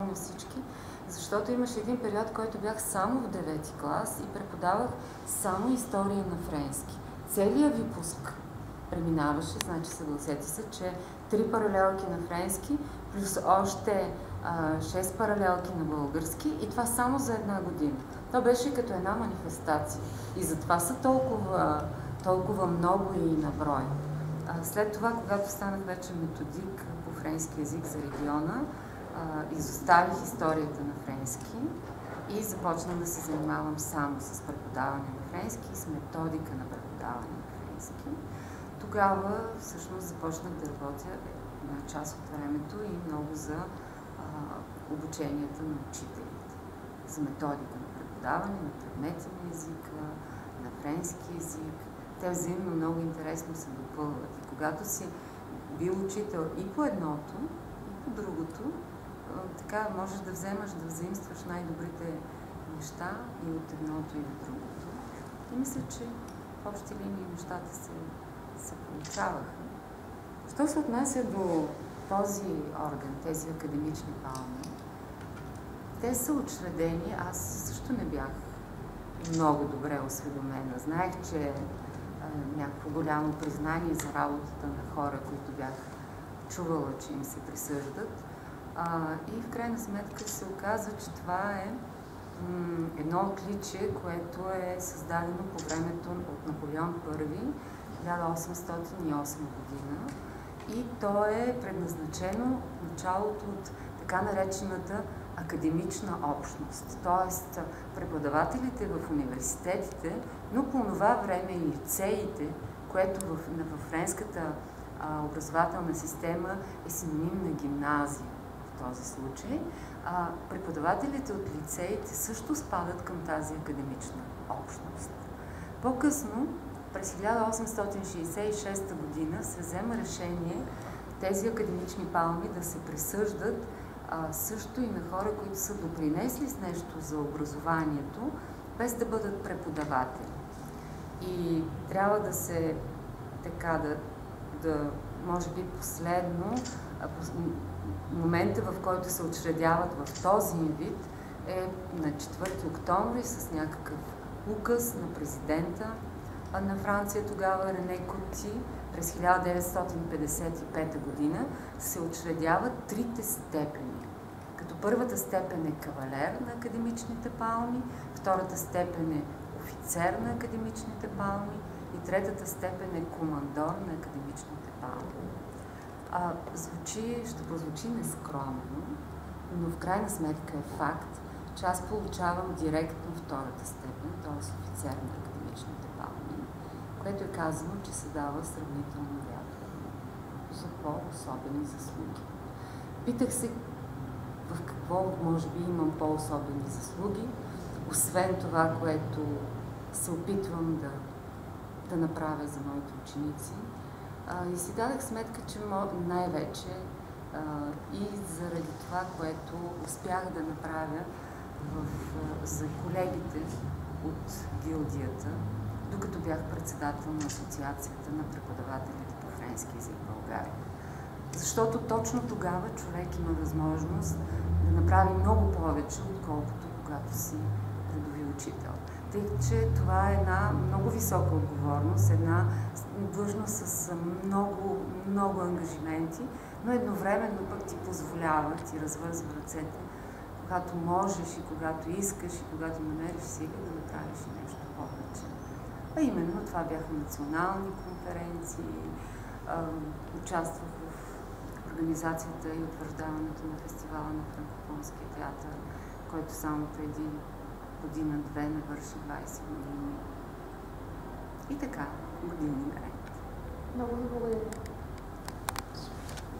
помня всички, защото имаше един период, който бях само в 9-ти клас и преподавах само история на френски. Целият випуск преминаваше, значи съгласете се, че 3 паралелки на френски, плюс още 6 паралелки на български и това само за една година. То беше като една манифестация и затова са толкова много и на брой. След това, когато станах вече методик по френски език за региона, изоставих историята на френски и започнах да се занимавам само с преподаване на френски и с методика на преподаване на френски. Тогава всъщност започнах да работя на част от времето и много за обученията на учителите, за методика на преподаване, на предмети на езика, на френски език. Те взаимно много интересно се допълват. И когато си бил учител и по едното, и по другото, така можеш да вземаш, да взаимстваш най-добрите неща и от едното и от другото. И мисля, че в общи линии нещата се получаваха. Що се отнася до този орган, тези академични палми, те са учредени, аз също не бях много добре осведомена. Знаех, че е някакво голямо признание за работата на хора, които бях чувала, че им се присъждат. И в крайна сметка се оказа, че това е едно отличие, което е създадено по времето от Наполеон I, 1808 година. И то е предназначено в началото от така наречената академична общност. Тоест, преподавателите в университетите, но по това време и лицеите, което в френската образователна система е синоним на гимназия в този случай, преподавателите от лицеите също спадат към тази академична общност. По-късно, през 1866 година, се взема решение тези академични палми да се присъждат също и на хора, които са допринесли с нещо за образованието, без да бъдат преподаватели. И трябва да се, така може би последно, момента, в който се учредяват в този вид, е на 4 октомври с някакъв указ на президента на Франция, тогава Рене Коти, през 1955 година се учредяват 3 степени. Като първата степен е кавалер на академичните палми, втората степен е офицер на академичните палми и третата степен е командор на академичните палми. Ще прозвучи нескромно, но в крайна сметка е факт, че аз получавам директно втората степен, т.е. офицер на академичните палми, което е казано, че се дава сравнително рядко за по-особени заслуги. Питах се в какво може би имам по-особени заслуги, освен това, което се опитвам да направя за моите ученици. И си дадах сметка, че най-вече и заради това, което успях да направя за колегите от гилдията, докато бях председател на Асоциацията на преподавателите по френски език в България. Защото точно тогава човек има възможност да направи много повече, отколкото когато си редови учител. Тъй, че това е една много висока отговорност, една длъжност с много ангажименти, но едновременно пък ти позволява, ти развързва ръцете, когато можеш и когато искаш и когато намериш сили да направиш нещо повече. А именно това бяха национални конференции, участвах в организацията и утвърждаването на фестивала на Франкофонския театър, който само преди година-две навърши 20 години. И така, години наред. Много ви благодаря.